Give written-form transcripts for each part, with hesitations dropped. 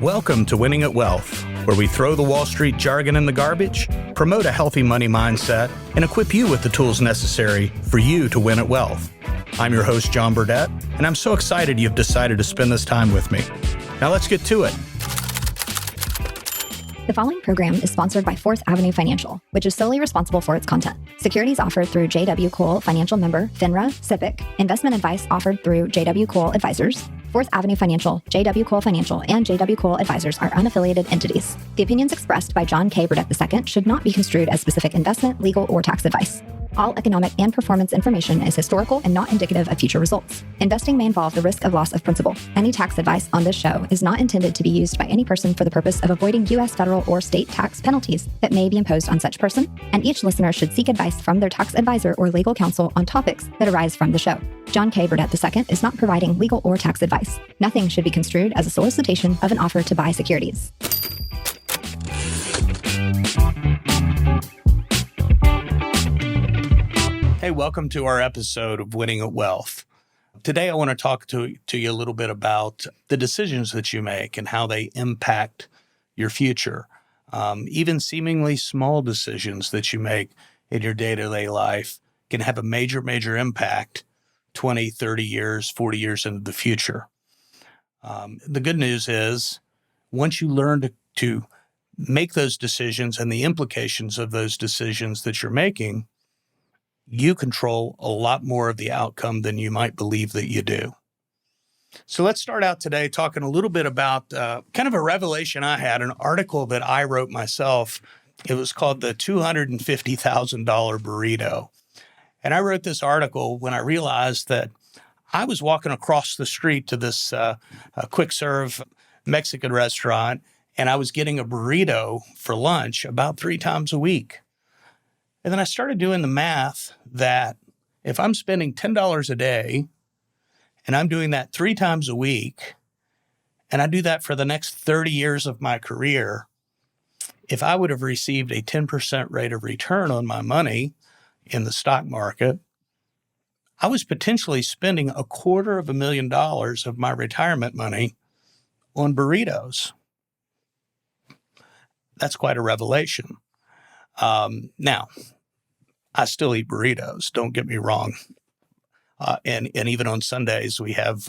Welcome to Winning at Wealth, where we throw the Wall Street jargon in the garbage, promote a healthy money mindset, and equip you with the tools necessary for you to win at wealth. I'm your host, John Burdett, and I'm so excited you've decided to spend this time with me. Now let's get to it. The following program is sponsored by Fourth Avenue Financial, which is solely responsible for its content. Securities offered through J.W. Cole Financial Member, FINRA, SIPC. Investment advice offered through J.W. Cole Advisors. Fourth Avenue Financial, J.W. Cole Financial, and J.W. Cole Advisors are unaffiliated entities. The opinions expressed by John K. Burdett II should not be construed as specific investment, legal, or tax advice. All economic and performance information is historical and not indicative of future results. Investing may involve the risk of loss of principal. Any tax advice on this show is not intended to be used by any person for the purpose of avoiding U.S. federal or state tax penalties that may be imposed on such person, and each listener should seek advice from their tax advisor or legal counsel on topics that arise from the show. John K. Burdett II is not providing legal or tax advice. Nothing should be construed as a solicitation of an offer to buy securities. Hey, welcome to our episode of Winning at Wealth. Today, I want to talk to you a little bit about the decisions that you make and how they impact your future. Even seemingly small decisions that you make in your day-to-day life can have a major impact 20, 30 years, 40 years into the future. The good news is once you learn to make those decisions and the implications of those decisions that you're making, you control a lot more of the outcome than you might believe that you do. So let's start out today talking a little bit about kind of a revelation I had, an article that I wrote myself. It was called the $250,000 Burrito. And I wrote this article when I realized that I was walking across the street to this quick serve Mexican restaurant, and I was getting a burrito for lunch about 3 times a week. And then I started doing the math that if I'm spending $10 a day and I'm doing that 3 times a week, and I do that for the next 30 years of my career, if I would have received a 10% rate of return on my money in the stock market, I was potentially spending $250,000 of my retirement money on burritos. That's quite a revelation. Now, I still eat burritos, don't get me wrong. And even on Sundays, we have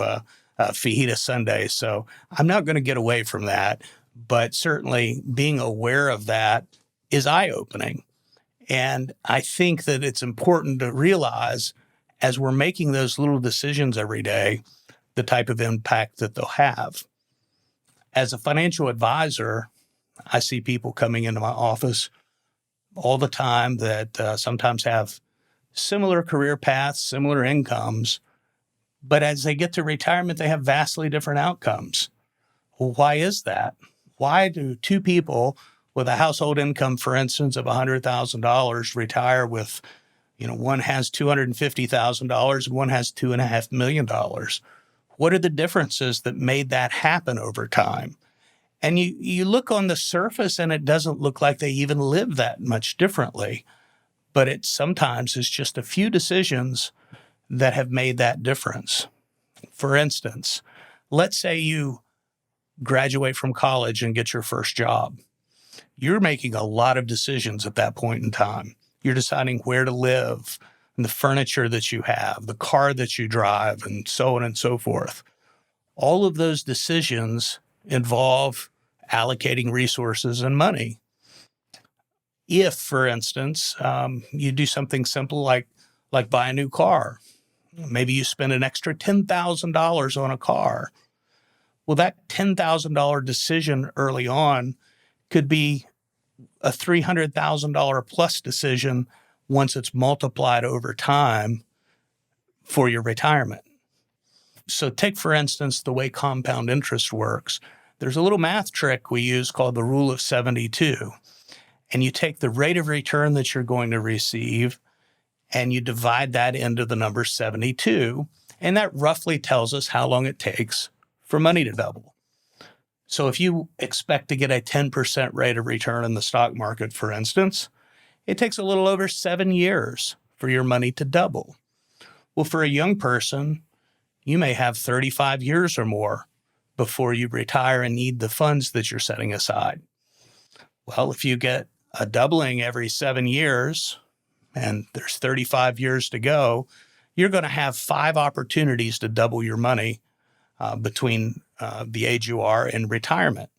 fajita Sundays. So I'm not going to get away from that. But certainly being aware of that is eye-opening. And I think that it's important to realize as we're making those little decisions every day, the type of impact that they'll have. As a financial advisor, I see people coming into my office all the time that sometimes have similar career paths, similar incomes, but as they get to retirement, they have vastly different outcomes. Well, why is that? Why do 2 people with a household income, for instance, of $100,000 retire with, one has $250,000 and one has $2.5 million? What are the differences that made that happen over time? And you look on the surface and it doesn't look like they even live that much differently. But it sometimes is just a few decisions that have made that difference. For instance, let's say you graduate from college and get your first job. You're making a lot of decisions at that point in time. You're deciding where to live, and the furniture that you have, the car that you drive, and so on and so forth. All of those decisions involve allocating resources and money. If, for instance, you do something simple like buy a new car, maybe you spend an extra $10,000 on a car. Well, that $10,000 decision early on could be a $300,000 plus decision once it's multiplied over time for your retirement. So take, for instance, the way compound interest works. There's a little math trick we use called the rule of 72. And you take the rate of return that you're going to receive and you divide that into the number 72. And that roughly tells us how long it takes for money to double. So if you expect to get a 10% rate of return in the stock market, for instance, it takes a little over 7 years for your money to double. Well, for a young person, you may have 35 years or more before you retire and need the funds that you're setting aside? Well, if you get a doubling every 7 years and there's 35 years to go, you're going to have 5 opportunities to double your money between the age you are and retirement.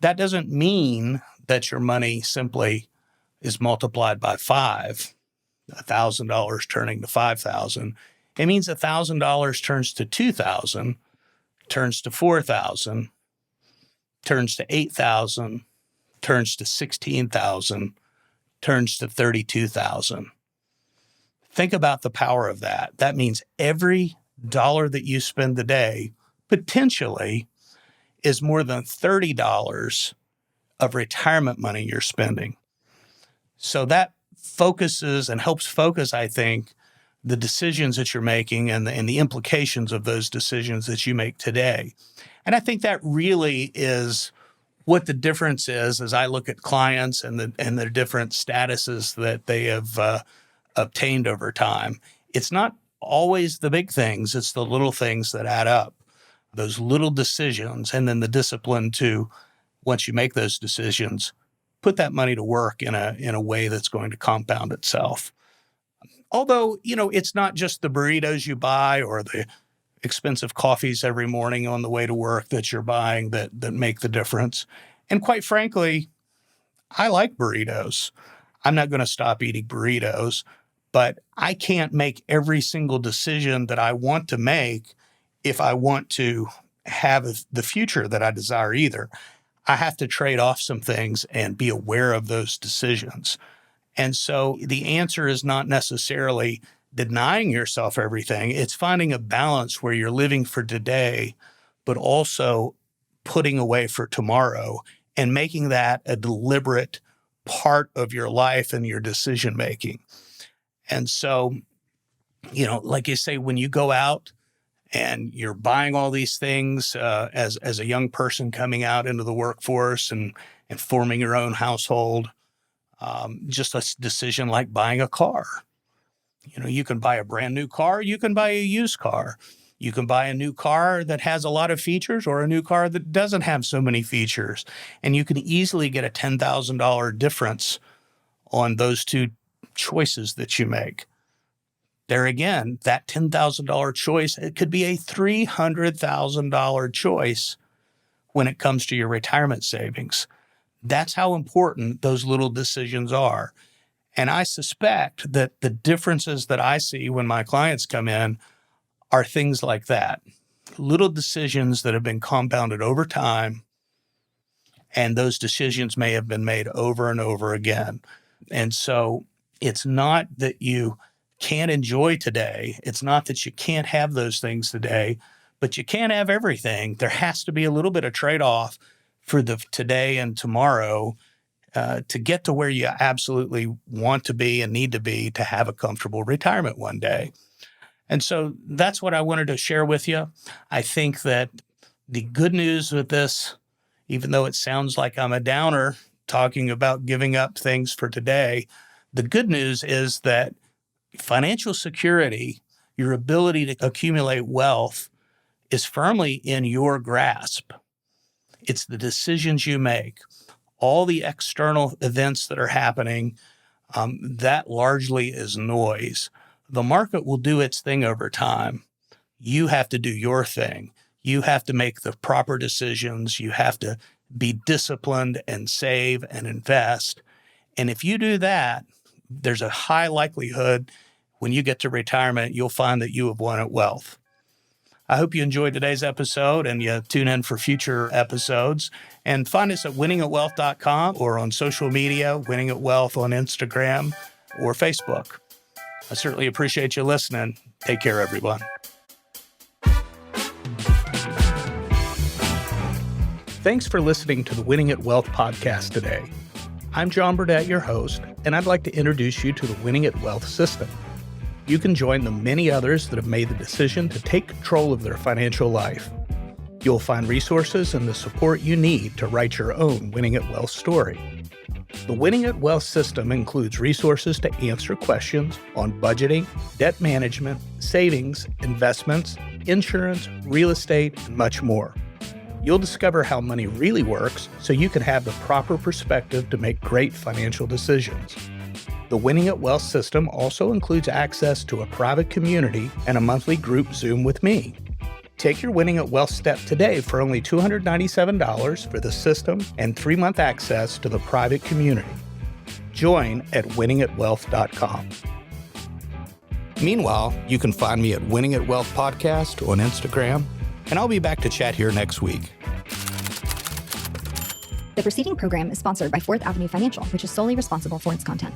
That doesn't mean that your money simply is multiplied by 5, $1,000 turning to $5,000. It means $1,000 turns to $2,000, turns to $4,000, turns to $8,000, turns to $16,000, turns to $32,000. Think about the power of that. That means every dollar that you spend today potentially is more than $30 of retirement money you're spending. So that focuses and helps focus, I think, the decisions that you're making and the implications of those decisions that you make today. And I think that really is what the difference is as I look at clients and their different statuses that they have obtained over time. It's not always the big things, it's the little things that add up. Those little decisions and then the discipline to, once you make those decisions, put that money to work in a way that's going to compound itself. Although, it's not just the burritos you buy or the expensive coffees every morning on the way to work that you're buying that make the difference. And quite frankly, I like burritos. I'm not going to stop eating burritos, but I can't make every single decision that I want to make if I want to have the future that I desire either. I have to trade off some things and be aware of those decisions. And so the answer is not necessarily denying yourself everything. It's finding a balance where you're living for today, but also putting away for tomorrow and making that a deliberate part of your life and your decision making. And so, like you say, when you go out and you're buying all these things as a young person coming out into the workforce and forming your own household, just a decision like buying a car. You can buy a brand new car, you can buy a used car. You can buy a new car that has a lot of features or a new car that doesn't have so many features. And you can easily get a $10,000 difference on those two choices that you make. There again, that $10,000 choice, it could be a $300,000 choice when it comes to your retirement savings. That's how important those little decisions are. And I suspect that the differences that I see when my clients come in are things like that. Little decisions that have been compounded over time, and those decisions may have been made over and over again. And so it's not that you can't enjoy today. It's not that you can't have those things today, but you can't have everything. There has to be a little bit of trade-off for the today and tomorrow to get to where you absolutely want to be and need to be to have a comfortable retirement one day. And so that's what I wanted to share with you. I think that the good news with this, even though it sounds like I'm a downer talking about giving up things for today, the good news is that financial security, your ability to accumulate wealth, is firmly in your grasp. It's the decisions you make. All the external events that are happening, that largely is noise. The market will do its thing over time. You have to do your thing. You have to make the proper decisions. You have to be disciplined and save and invest. And if you do that, there's a high likelihood when you get to retirement, you'll find that you have won at wealth. I hope you enjoyed today's episode and you tune in for future episodes. And find us at winningatwealth.com or on social media, Winning at Wealth on Instagram or Facebook. I certainly appreciate you listening. Take care, everyone. Thanks for listening to the Winning at Wealth podcast today. I'm John Burdett, your host, and I'd like to introduce you to the Winning at Wealth system. You can join the many others that have made the decision to take control of their financial life. You'll find resources and the support you need to write your own Winning at Wealth story. The Winning at Wealth system includes resources to answer questions on budgeting, debt management, savings, investments, insurance, real estate, and much more. You'll discover how money really works so you can have the proper perspective to make great financial decisions. The Winning at Wealth system also includes access to a private community and a monthly group Zoom with me. Take your Winning at Wealth step today for only $297 for the system and 3-month access to the private community. Join at winningatwealth.com. Meanwhile, you can find me at Winning at Wealth Podcast on Instagram, and I'll be back to chat here next week. The preceding program is sponsored by Fourth Avenue Financial, which is solely responsible for its content.